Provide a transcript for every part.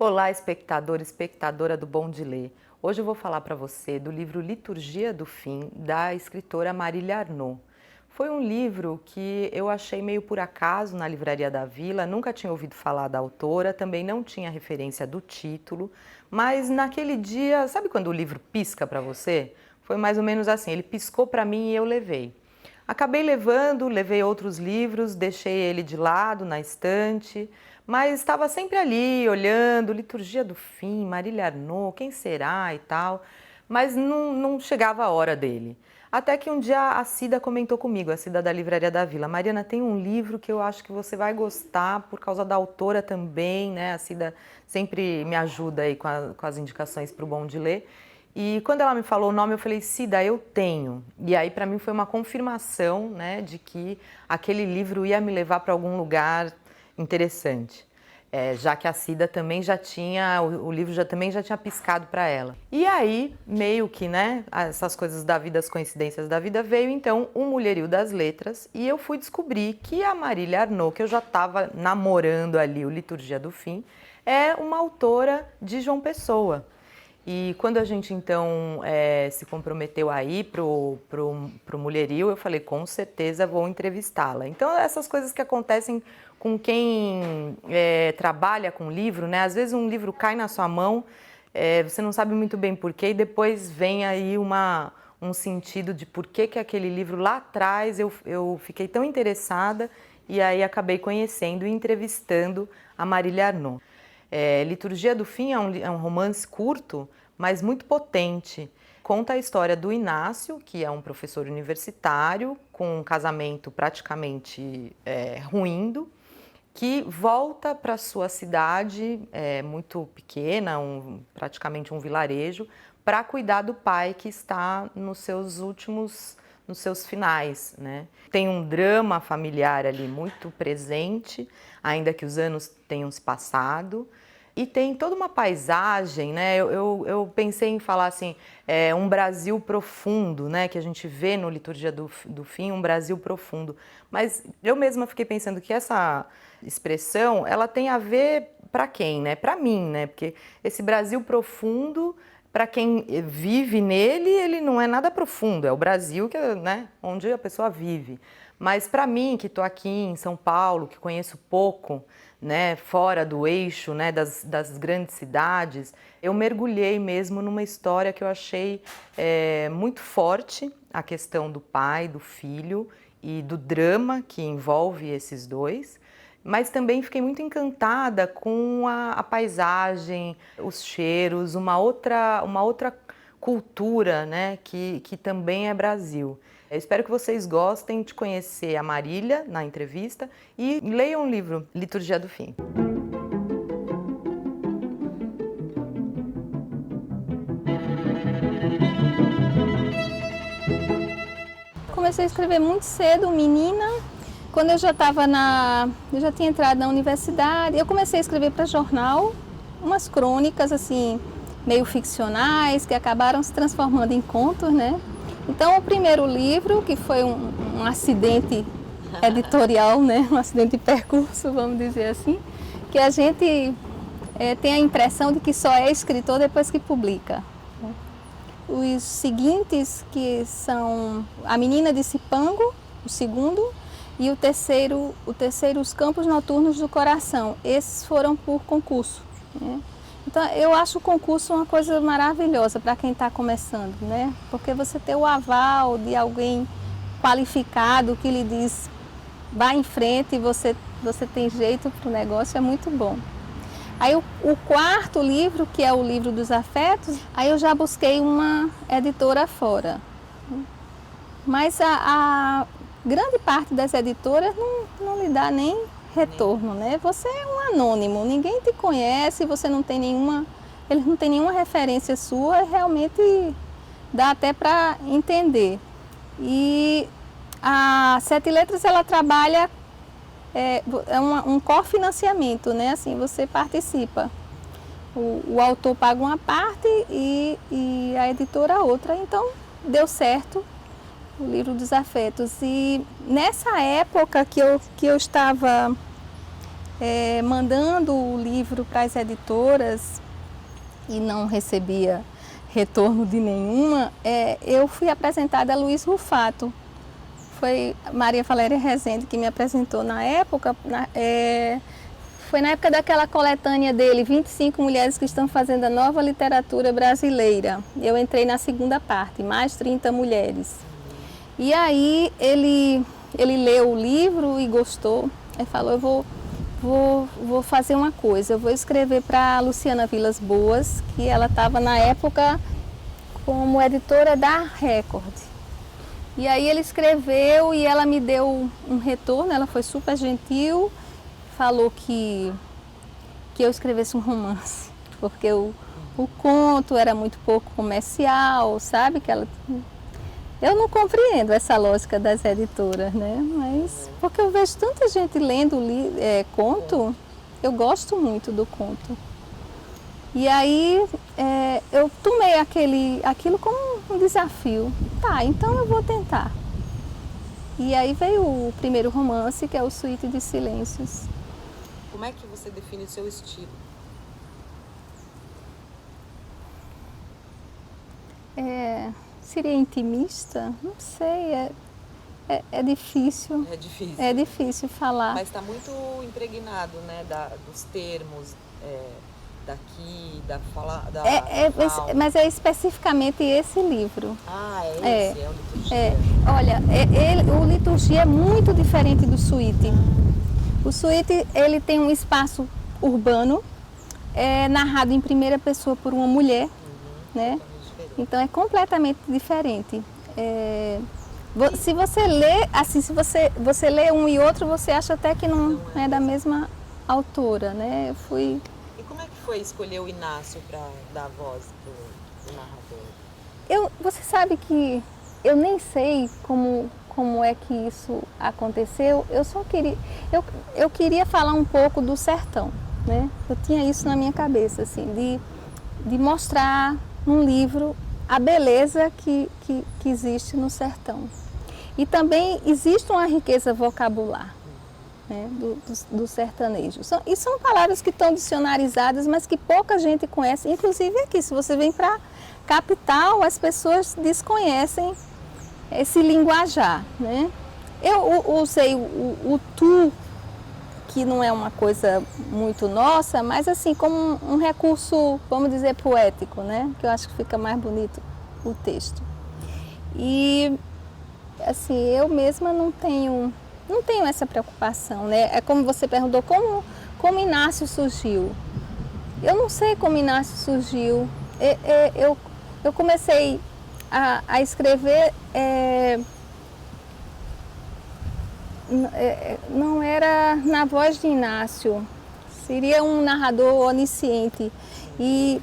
Olá, espectador, espectadora do Bom de Ler. Hoje eu vou falar para você do livro Liturgia do Fim, da escritora Marília Arnaud. Foi um livro que eu achei meio por acaso na Livraria da Vila, nunca tinha ouvido falar da autora, também não tinha referência do título, mas naquele dia, sabe quando o livro pisca para você? Foi mais ou menos assim, ele piscou para mim e eu levei. Acabei levando, levei outros livros, deixei ele de lado na estante, mas estava sempre ali, olhando, Liturgia do Fim, Marília Arnaud, quem será e tal, mas não chegava a hora dele. Até que um dia a Cida comentou comigo, a Cida da Livraria da Vila: Mariana, tem um livro que eu acho que você vai gostar, por causa da autora também, né? A Cida sempre me ajuda aí com as indicações para o Bom de Ler. E quando ela me falou o nome, eu falei: Cida, eu tenho. E aí para mim foi uma confirmação, né, de que aquele livro ia me levar para algum lugar interessante. Já que a Cida também já tinha, o livro também já tinha piscado para ela. E aí, meio que, né, essas coisas da vida, as coincidências da vida, veio então o Mulherio das Letras e eu fui descobrir que a Marília Arnaud, que eu já estava namorando ali o Liturgia do Fim, é uma autora de João Pessoa. E quando a gente então se comprometeu a ir pro Mulherio, eu falei: com certeza vou entrevistá-la. Então essas coisas que acontecem com quem trabalha com livro, né? Às vezes um livro cai na sua mão, você não sabe muito bem porquê, e depois vem aí um sentido de por que aquele livro lá atrás eu fiquei tão interessada, e aí acabei conhecendo e entrevistando a Marília Arnaud. Liturgia do Fim é um romance curto, mas muito potente. Conta a história do Inácio, que é um professor universitário, com um casamento praticamente ruindo, que volta para sua cidade, muito pequena, praticamente um vilarejo, para cuidar do pai que está nos seus finais, né? Tem um drama familiar ali muito presente, ainda que os anos tenham se passado. E tem toda uma paisagem, né? Eu pensei em falar assim, um Brasil profundo, né? Que a gente vê no Liturgia do Fim, um Brasil profundo. Mas eu mesma fiquei pensando que essa expressão, ela tem a ver para quem, né? Para mim, né? Porque esse Brasil profundo, para quem vive nele, ele não é nada profundo. É o Brasil que, né? Onde a pessoa vive. Mas para mim, que estou aqui em São Paulo, que conheço pouco, né, fora do eixo, né, das grandes cidades, eu mergulhei mesmo numa história que eu achei muito forte, a questão do pai, do filho e do drama que envolve esses dois, mas também fiquei muito encantada com a paisagem, os cheiros, uma outra cultura, né, que também é Brasil. Eu espero que vocês gostem de conhecer a Marília na entrevista e leiam o livro Liturgia do Fim. Comecei a escrever muito cedo, menina. Quando eu já tinha entrado na universidade, eu comecei a escrever para jornal, umas crônicas assim, meio ficcionais, que acabaram se transformando em contos, né? Então, o primeiro livro, que foi um acidente editorial, né? Um acidente de percurso, vamos dizer assim, que a gente tem a impressão de que só é escritor depois que publica. Os seguintes, que são A Menina de Cipango, o segundo, e o terceiro, Os Campos Noturnos do Coração. Esses foram por concurso, né? Então, eu acho o concurso uma coisa maravilhosa para quem está começando, né? Porque você ter o aval de alguém qualificado que lhe diz: vá em frente e você tem jeito para o negócio, é muito bom. Aí o quarto livro, que é o Livro dos Afetos, aí eu já busquei uma editora fora. Mas a grande parte das editoras não lhe dá nem retorno, né? Você é um anônimo, ninguém te conhece, eles não têm nenhuma referência sua, realmente dá até para entender. E a Sete Letras, ela trabalha um cofinanciamento, né? Assim, você participa. O autor paga uma parte e a editora outra. Então, deu certo o Livro dos Afetos. E nessa época que eu estava mandando o livro para as editoras e não recebia retorno de nenhuma, eu fui apresentada a Luiz Rufato. Foi Maria Valéria Rezende que me apresentou na época. Foi na época daquela coletânea dele, 25 mulheres que estão fazendo a nova literatura brasileira. Eu entrei na segunda parte, mais 30 mulheres. E aí ele leu o livro e gostou. Ele falou, eu vou fazer uma coisa, eu vou escrever para a Luciana Vilas Boas, que ela estava na época como editora da Record. E aí ele escreveu e ela me deu um retorno, ela foi super gentil, falou que eu escrevesse um romance, porque o conto era muito pouco comercial, sabe? Eu não compreendo essa lógica das editoras, né? Mas porque eu vejo tanta gente lendo conto, eu gosto muito do conto. E aí eu tomei aquilo como um desafio. Tá, então eu vou tentar. E aí veio o primeiro romance, que é o Suíte de Silêncios. Como é que você define o seu estilo? Seria intimista? Não sei, é difícil. É difícil. É difícil falar. Mas está muito impregnado, né, dos termos, daqui, da fala... Mas é especificamente esse livro. Ah, é o Liturgia. Olha, o Liturgia é muito diferente do Suíte. O Suíte, ele tem um espaço urbano, narrado em primeira pessoa por uma mulher, né? Então é completamente diferente. Se você lê, assim, se você lê um e outro, você acha até que não é da mesma autora, né? E como é que foi escolher o Inácio para dar voz pro narrador? Você sabe que eu nem sei como é que isso aconteceu. Eu queria falar um pouco do sertão, né? Eu tinha isso na minha cabeça, assim, de mostrar num livro a beleza que existe no sertão. E também existe uma riqueza vocabular, né, do sertanejo. E são palavras que estão dicionarizadas, mas que pouca gente conhece. Inclusive aqui, se você vem para a capital, as pessoas desconhecem esse linguajar, né? Eu usei o tu, que não é uma coisa muito nossa, mas assim, como um recurso, vamos dizer, poético, né? Que eu acho que fica mais bonito o texto. E, assim, eu mesma não tenho essa preocupação, né? É como você perguntou, como Inácio surgiu? Eu não sei como Inácio surgiu. Eu comecei a escrever... não era na voz de Inácio, seria um narrador onisciente. E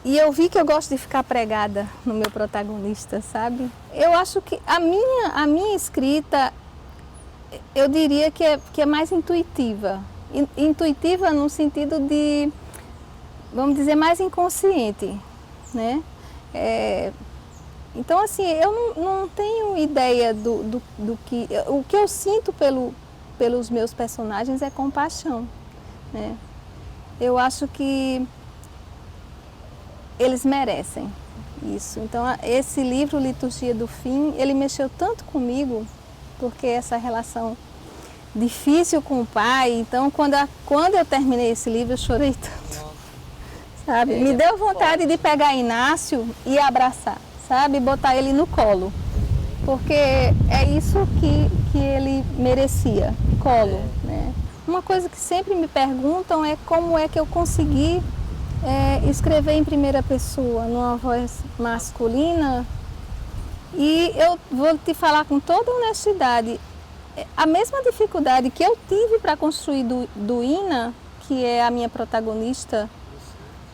eu vi que eu gosto de ficar pregada no meu protagonista, sabe? Eu acho que a minha escrita, eu diria que é mais intuitiva. Intuitiva no sentido de, vamos dizer, mais inconsciente, né? Então, assim, eu não tenho ideia do que... O que eu sinto pelos meus personagens é compaixão, né? Eu acho que eles merecem isso. Então, esse livro, Liturgia do Fim, ele mexeu tanto comigo, porque essa relação difícil com o pai. Então, quando eu terminei esse livro, eu chorei tanto, sabe? Me deu vontade de pegar Inácio e abraçar, sabe? Botar ele no colo, porque é isso que ele merecia, colo, né? Uma coisa que sempre me perguntam é como é que eu consegui escrever em primeira pessoa, numa voz masculina. E eu vou te falar com toda honestidade, a mesma dificuldade que eu tive para construir do Ina, que é a minha protagonista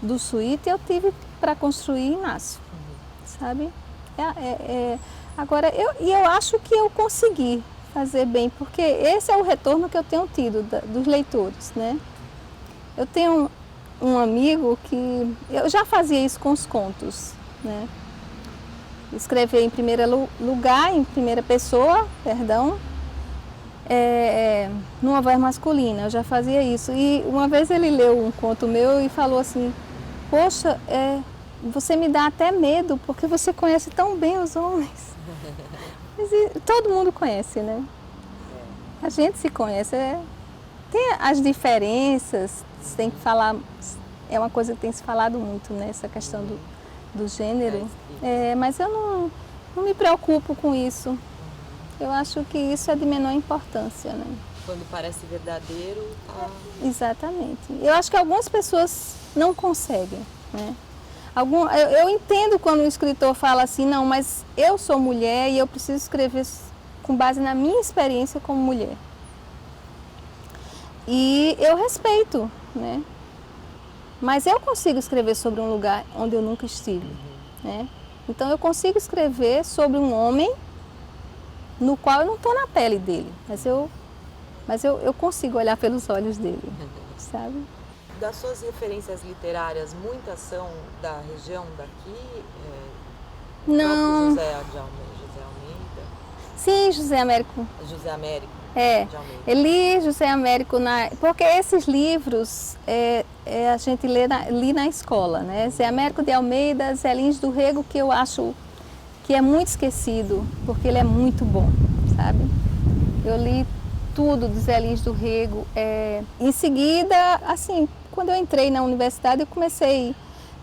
do Suíte, eu tive para construir Inácio, sabe? Agora, eu acho que eu consegui fazer bem, porque esse é o retorno que eu tenho tido dos leitores, né? Eu tenho um amigo que... Eu já fazia isso com os contos, né? Escrever em primeiro lugar, em primeira pessoa, perdão. numa voz masculina, eu já fazia isso. E uma vez ele leu um conto meu e falou assim, poxa, você me dá até medo, porque você conhece tão bem os homens. Mas, todo mundo conhece, né? A gente se conhece. Tem as diferenças, tem que falar, é uma coisa que tem se falado muito, né? Essa questão do gênero. Mas eu não me preocupo com isso. Eu acho que isso é de menor importância, né? Quando parece verdadeiro, tá... Exatamente. Eu acho que algumas pessoas não conseguem, né? Eu entendo quando o escritor fala assim, não, mas eu sou mulher e eu preciso escrever com base na minha experiência como mulher. E eu respeito, né? Mas eu consigo escrever sobre um lugar onde eu nunca estive, né? Então eu consigo escrever sobre um homem no qual eu não estou na pele dele, mas eu consigo olhar pelos olhos dele, sabe? Das suas referências literárias, muitas são da região daqui? Não. José Almeida? Sim, José Américo. José Américo de Almeida. Eu li José Américo, porque esses livros a gente li na escola, né? José Américo de Almeida, Zé Lins do Rego, que eu acho que é muito esquecido, porque ele é muito bom, sabe? Eu li tudo do Zé Lins do Rego. Em seguida, assim, quando eu entrei na universidade, eu comecei,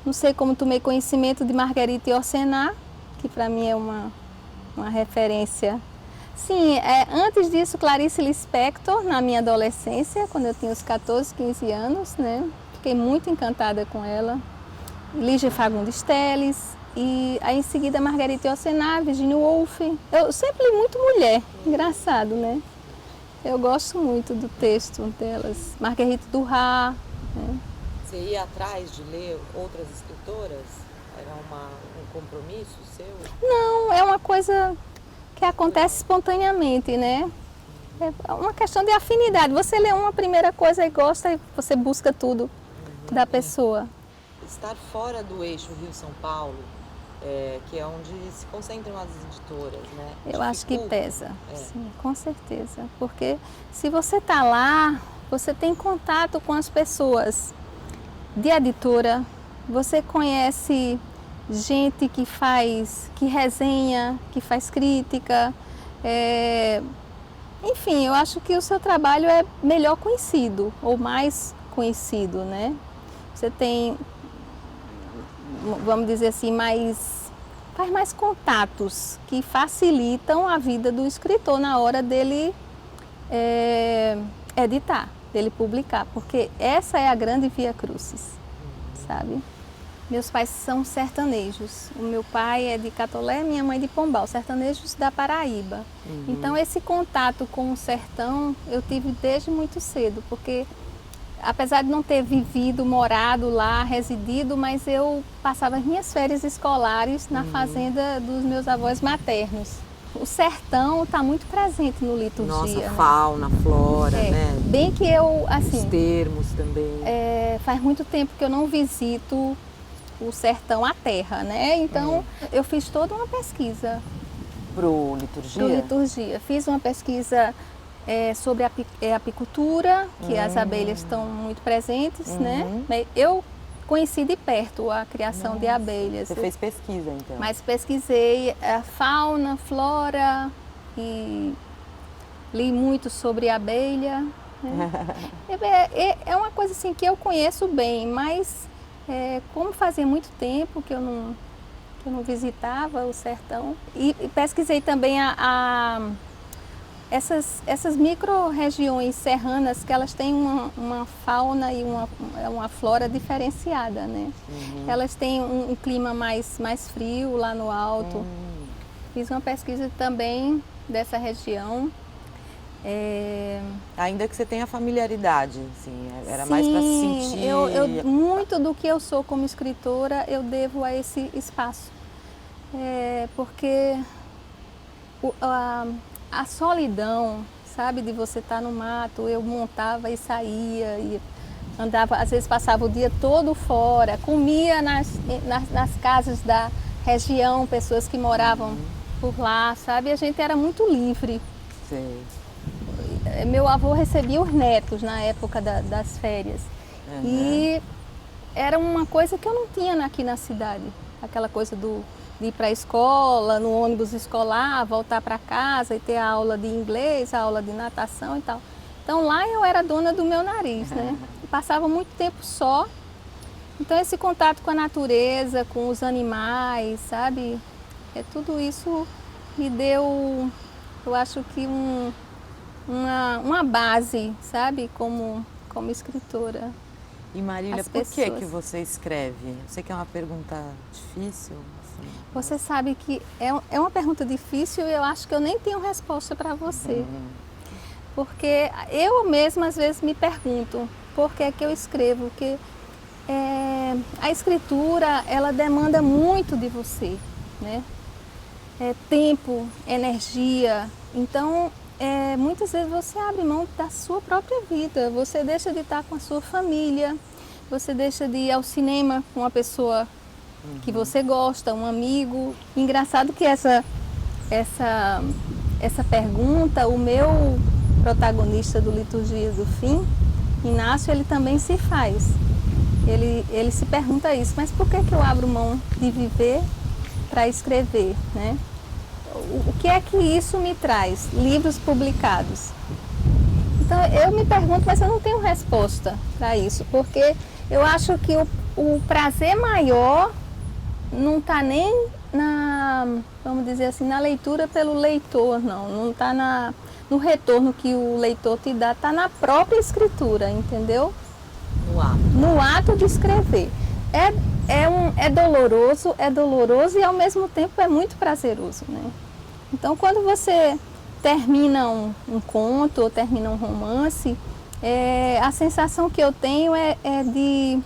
não sei como tomei conhecimento de Marguerite Yourcenar, que para mim é uma referência. Sim, antes disso, Clarice Lispector, na minha adolescência, quando eu tinha uns 14, 15 anos, né? Fiquei muito encantada com ela. Lígia Fagundes Telles. E aí em seguida Marguerite Yourcenar, Virginia Woolf. Eu sempre li muito mulher, engraçado, né? Eu gosto muito do texto delas. Marguerite Duras. Né? Você ia atrás de ler outras escritoras? Era um compromisso seu? Não, é uma coisa que acontece espontaneamente, né? É uma questão de afinidade. Você lê uma primeira coisa e gosta e você busca tudo da pessoa. Estar fora do eixo Rio-São Paulo, que é onde se concentram as editoras, né? Eu acho que pesa, sim, com certeza. Porque se você está lá, você tem contato com as pessoas de editora, você conhece gente que resenha, que faz crítica. Enfim, eu acho que o seu trabalho é melhor conhecido, ou mais conhecido, né? Você tem, vamos dizer assim, faz mais contatos que facilitam a vida do escritor na hora dele editar, dele publicar, porque essa é a grande via crucis, sabe? Meus pais são sertanejos, o meu pai é de Catolé, minha mãe de Pombal, sertanejos da Paraíba. Então esse contato com o sertão eu tive desde muito cedo, porque apesar de não ter vivido, morado lá, residido, mas eu passava as minhas férias escolares na fazenda dos meus avós maternos. O sertão está muito presente no Liturgia. Nossa, né? fauna, flora, né? Bem que eu, assim... Os termos também. Faz muito tempo que eu não visito o sertão, a terra, né? Então, eu fiz toda uma pesquisa. Pro Liturgia? Pro Liturgia. Fiz uma pesquisa... sobre a apicultura, que as abelhas estão muito presentes, né? Eu conheci de perto a criação de abelhas. Você fez pesquisa, então? Mas pesquisei a fauna, flora e li muito sobre a abelha. Né? É uma coisa assim que eu conheço bem, mas como fazia muito tempo que eu não visitava o sertão, e pesquisei também essas micro-regiões serranas que elas têm uma fauna e uma flora diferenciada, né? Elas têm um clima mais frio lá no alto. Fiz uma pesquisa também dessa região. Ainda que você tenha familiaridade, assim, era mais para se sentir... Muito do que eu sou como escritora eu devo a esse espaço. Porque a solidão, sabe, de você estar no mato, eu montava e saía, e andava, às vezes passava o dia todo fora, comia nas casas da região, pessoas que moravam por lá, sabe, a gente era muito livre. Sim. Meu avô recebia os netos na época das férias. Uhum. E era uma coisa que eu não tinha aqui na cidade. Aquela coisa de ir para a escola, no ônibus escolar, voltar para casa e ter a aula de inglês, a aula de natação e tal. Então lá eu era dona do meu nariz, né? Passava muito tempo só. Então esse contato com a natureza, com os animais, sabe? Tudo isso me deu, eu acho que uma base, sabe? Como escritora. E Marília, As por que pessoas. você escreve? Eu sei que é uma pergunta difícil. Assim, Você sabe que é uma pergunta difícil e eu acho que eu nem tenho resposta para você. Porque eu mesma às vezes me pergunto por que é que eu escrevo, porque a escritura ela demanda muito de você, né? Tempo, energia, então muitas vezes você abre mão da sua própria vida, você deixa de estar com a sua família, você deixa de ir ao cinema com uma pessoa que você gosta, um amigo. Engraçado que essa pergunta, o meu protagonista do Liturgia do Fim, Inácio, ele também se faz. Ele se pergunta isso, mas por que eu abro mão de viver para escrever, né? O que é que isso me traz? Livros publicados. Então eu me pergunto, mas eu não tenho resposta para isso, porque eu acho que o prazer maior não está nem vamos dizer assim, na leitura pelo leitor, não está no retorno que o leitor te dá, está na própria escritura, entendeu? No ato de escrever. É doloroso e ao mesmo tempo é muito prazeroso, né? Então quando você termina um conto ou termina um romance, a sensação que eu tenho é de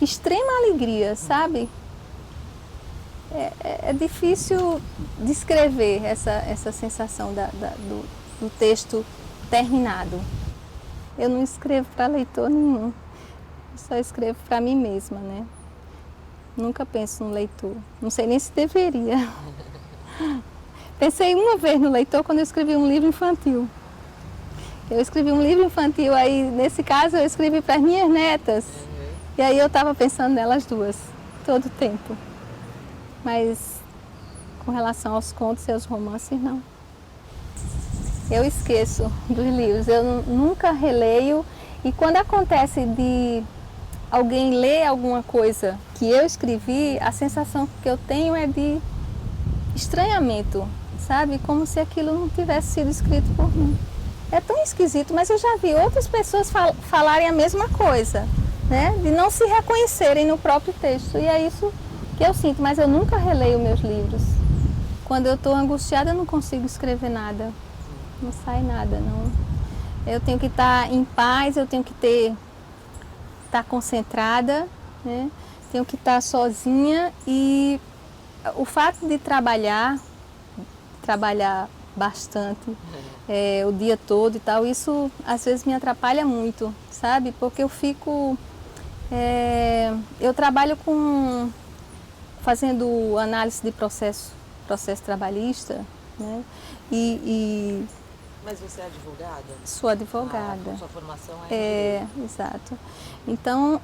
extrema alegria, sabe? É difícil descrever essa sensação do texto terminado. Eu não escrevo para leitor nenhum, eu só escrevo para mim mesma, né? Nunca penso no leitor, não sei nem se deveria. Pensei uma vez no leitor quando eu escrevi um livro infantil. Eu escrevi um livro infantil, aí nesse caso eu escrevi para as minhas netas. E aí eu estava pensando nelas duas, todo o tempo. Mas com relação aos contos e aos romances, não. Eu esqueço dos livros, eu nunca releio. E quando acontece de alguém ler alguma coisa que eu escrevi, a sensação que eu tenho é de estranhamento, sabe? Como se aquilo não tivesse sido escrito por mim. É tão esquisito, mas eu já vi outras pessoas falarem a mesma coisa, né? De não se reconhecerem no próprio texto. E é isso que eu sinto, mas eu nunca releio meus livros. Quando eu estou angustiada, eu não consigo escrever nada. Não sai nada, não. Eu tenho que estar em paz, eu tenho que estar concentrada, né? Tenho que estar sozinha e o fato de trabalhar bastante, o dia todo e tal, isso às vezes me atrapalha muito, sabe? Porque eu fico... eu trabalho fazendo análise de processo trabalhista, né? Mas você é advogada? Sou advogada. Sua formação é em direito. Exato. Então,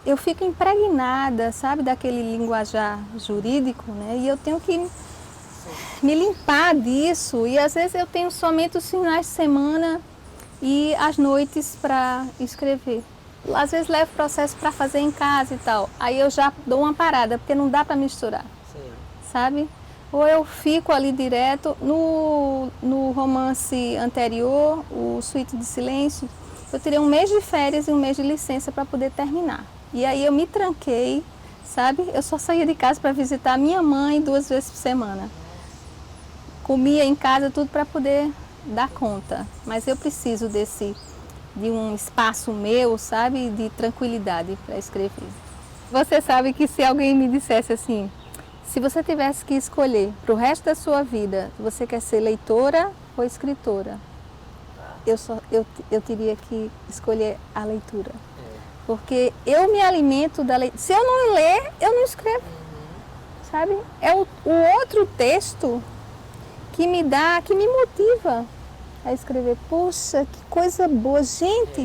eu fico impregnada, sabe, daquele linguajar jurídico, né? E eu tenho que me limpar disso. E às vezes eu tenho somente os finais de semana e as noites para escrever. Às vezes levo processo para fazer em casa e tal. Aí eu já dou uma parada, porque não dá para misturar, sabe? Ou eu fico ali direto. No romance anterior, o Suíte de Silêncio, eu tirei um mês de férias e um mês de licença para poder terminar. E aí eu me tranquei, sabe? Eu só saía de casa para visitar a minha mãe 2 vezes por semana. Comia em casa tudo para poder dar conta. Mas eu preciso de um espaço meu, sabe? De tranquilidade para escrever. Você sabe que se alguém me dissesse assim, se você tivesse que escolher para o resto da sua vida, você quer ser leitora ou escritora? Eu teria que escolher a leitura. Porque eu me alimento da leitura. Se eu não ler, eu não escrevo. Sabe? É o outro texto que me motiva. a escrever. Poxa, que coisa boa, gente!